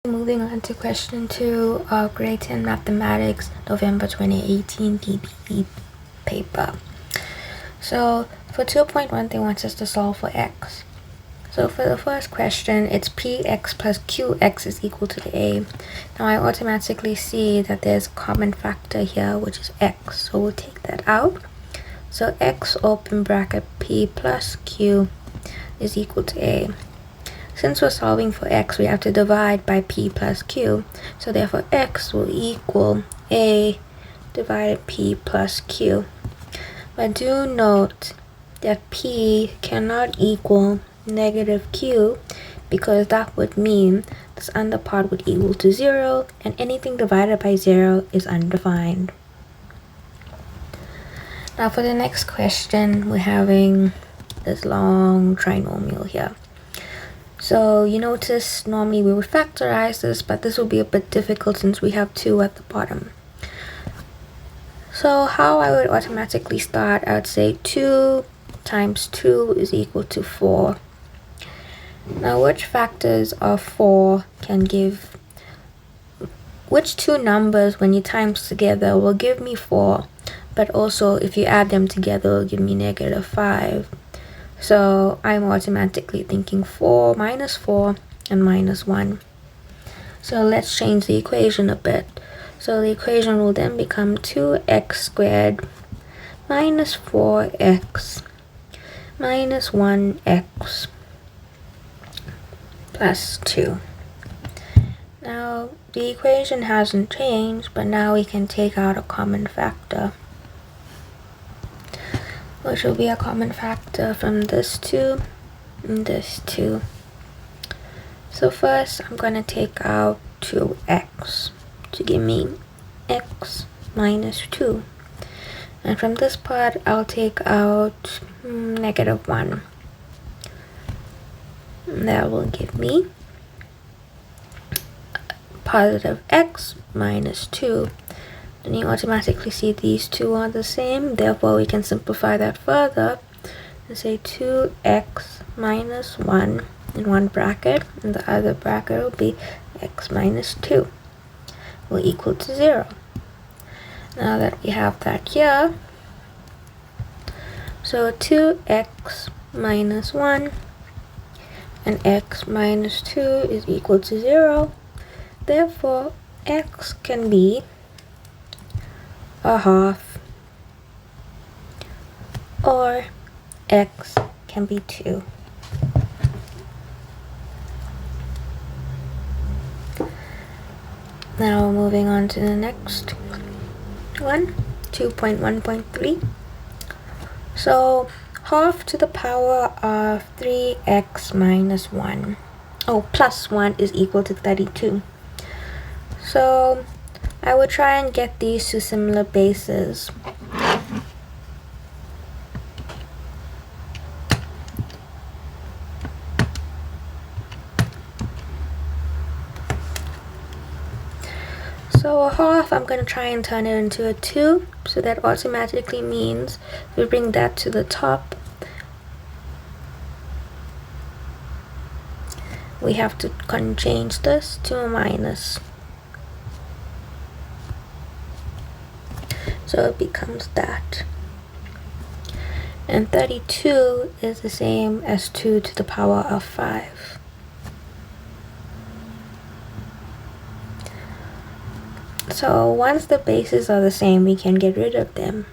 Moving on to question 2 of grade 10 mathematics, November 2018 DBE paper. So for 2.1 they want us to solve for x. So for the first question, it's px plus qx is equal to the a. Now I automatically see that there's a common factor here, which is x, so we'll take that out. So x open bracket p plus q is equal to a. Since we're solving for x, we have to divide by p plus q. So therefore x will equal a divided p plus q. But do note that p cannot equal negative q, because that would mean this under part would equal to 0, and anything divided by 0 is undefined. Now for the next question, we're having this long trinomial here. So you notice normally we would factorize this, but this will be a bit difficult since we have 2 at the bottom. So how I would automatically start, I would say 2 times 2 is equal to 4. Now which factors of 4 can give, which two numbers when you times together will give me 4, but also if you add them together will give me negative 5. So I'm automatically thinking 4 minus 4 and minus 1. So let's change the equation a bit. So the equation will then become 2x squared minus 4x minus 1x plus 2. Now the equation hasn't changed, but now we can take out a common factor, which will be a common factor from this 2 and this 2. So first I'm going to take out 2x to give me x minus 2. And from this part I'll take out negative 1. And that will give me positive x minus 2. Then you automatically see these two are the same, therefore we can simplify that further and say 2x minus 1 in one bracket, and the other bracket will be x minus 2 will equal to 0. Now that we have that here, so 2x minus 1 and x minus 2 is equal to 0. Therefore x can be a half, or x can be 2. Now moving on to the next one, 2.1.3. So half to the power of 3x minus 1, plus 1 is equal to 32. So I would try and get these to similar bases. So a half, I'm going to try and turn it into a 2, so that automatically means we bring that to the top. We have to change this to a minus. So it becomes that. And 32 is the same as 2 to the power of 5. So once the bases are the same, we can get rid of them.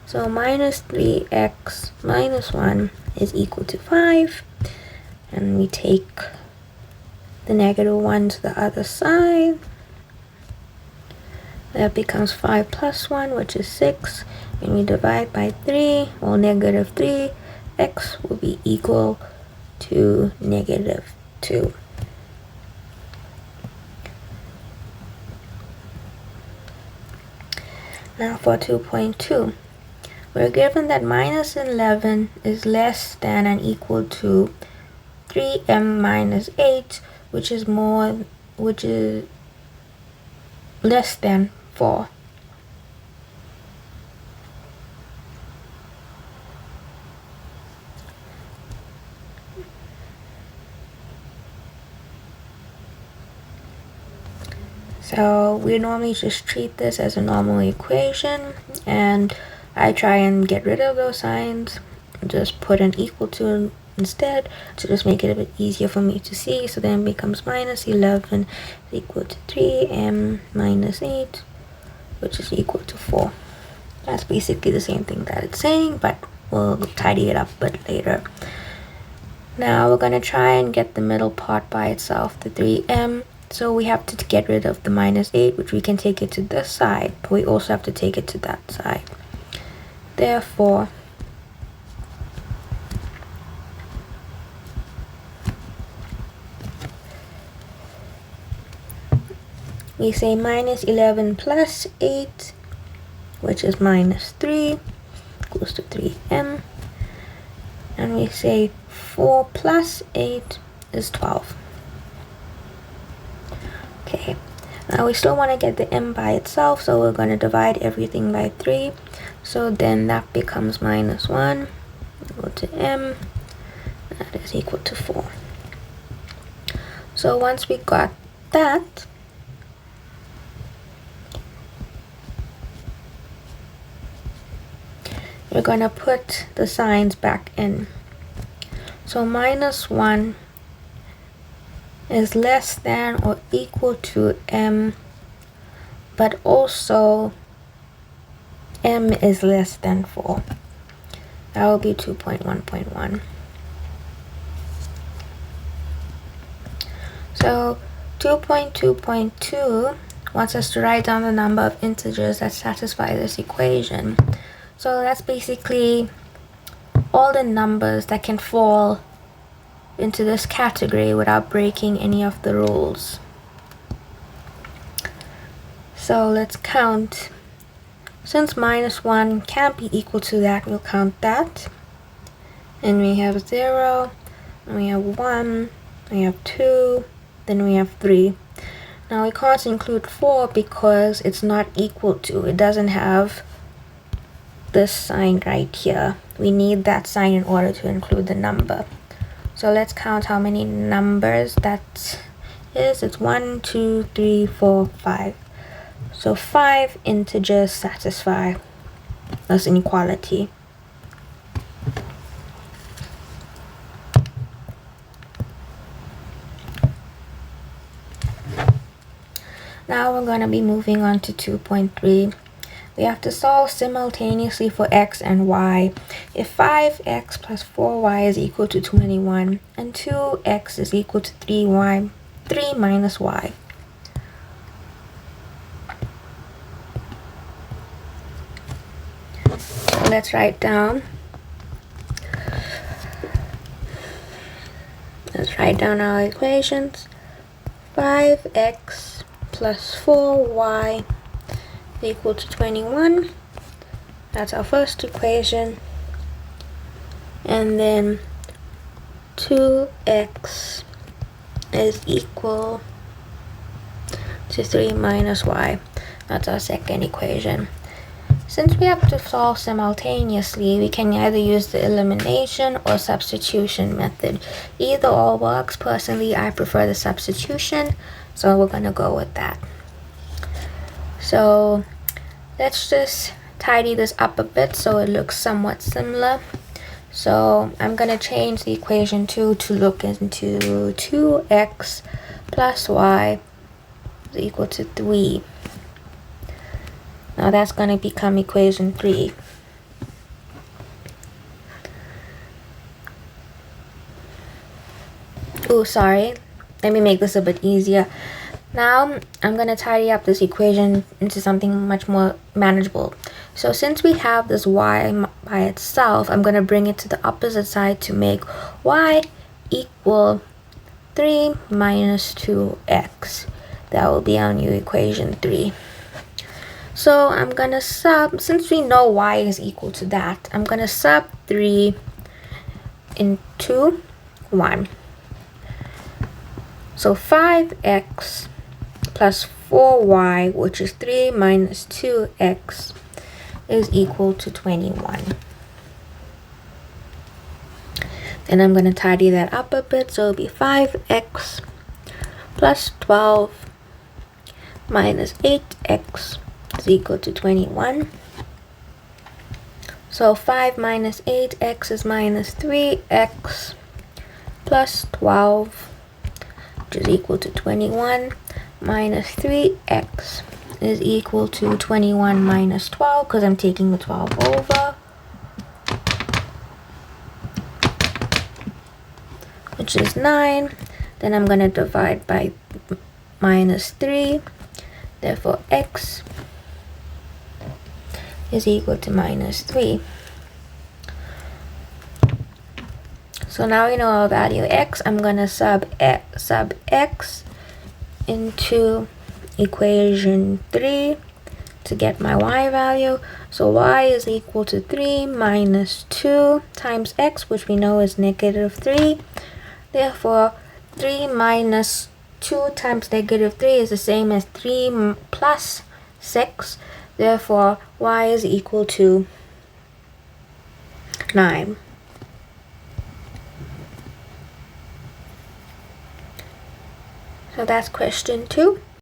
So minus 3x minus 1 is equal to 5. And we take the negative 1 to the other side. That becomes 5 plus 1, which is 6. And we divide by 3, well, negative 3. X will be equal to negative 2. Now for 2.2, we're given that minus 11 is less than and equal to 3m minus 8, which is less than 4. So we normally just treat this as a normal equation, and I try and get rid of those signs, just put an equal to instead to just make it a bit easier for me to see. So then it becomes minus 11 is equal to 3m minus 8, which is equal to 4. That's basically the same thing that it's saying, but we'll tidy it up a bit later. Now we're going to try and get the middle part by itself, the 3m. So we have to get rid of the minus 8, which we can take it to this side, but we also have to take it to that side. Therefore, we say minus 11 plus 8, which is minus 3, equals to 3m. And we say 4 plus 8 is 12. Okay, now we still want to get the m by itself, so we're going to divide everything by 3. So then that becomes minus 1 equal to m, that is equal to 4. So once we got that, we're going to put the signs back in. So minus 1 is less than or equal to m, but also m is less than 4. That will be 2.1.1. So 2.2.2 wants us to write down the number of integers that satisfy this equation. So that's basically all the numbers that can fall into this category without breaking any of the rules. So let's count. Since minus 1 can't be equal to that, we'll count that. And we have 0, and we have 1, we have 2, then we have 3. Now we can't include 4 because it's not equal to. It doesn't have this sign right here. We need that sign in order to include the number. So let's count how many numbers that is. It's 1, 2, 3, 4, 5. So 5 integers satisfy this inequality. Now we're going to be moving on to 2.3. We have to solve simultaneously for x and y. If 5x plus 4y is equal to 21 and 2x is equal to 3y, 3 minus y. So let's write down. Let's write down our equations. 5x plus 4y equal to 21. That's our first equation. And then 2x is equal to 3 minus y. That's our second equation. Since we have to solve simultaneously, we can either use the elimination or substitution method. Either or works. Personally, I prefer the substitution, so we're going to go with that. So let's just tidy this up a bit so it looks somewhat similar. So I'm going to change the equation 2 to look into 2x plus y is equal to 3. Now that's going to become equation 3. Oh, sorry. Let me make this a bit easier. Now I'm going to tidy up this equation into something much more manageable. So since we have this y by itself, I'm going to bring it to the opposite side to make y equal 3 minus 2x. That will be our new equation 3. So I'm going to sub, since we know y is equal to that, I'm going to sub 3 into 1. So 5x plus 4y, which is 3 minus 2x, is equal to 21. Then I'm going to tidy that up a bit, so it'll be 5x plus 12 minus 8x is equal to 21. So 5 minus 8x is minus 3x plus 12, which is equal to 21, minus 3x is equal to 21 minus 12, because I'm taking the 12 over, which is 9. Then I'm going to divide by minus 3. Therefore, x is equal to minus 3. So now we know our value x. I'm going to sub x into equation 3 to get my y value. So y is equal to 3 minus 2 times x, which we know is negative 3. Therefore, 3 minus 2 times negative 3 is the same as 3 plus 6. Therefore, y is equal to 9. So that's question 2.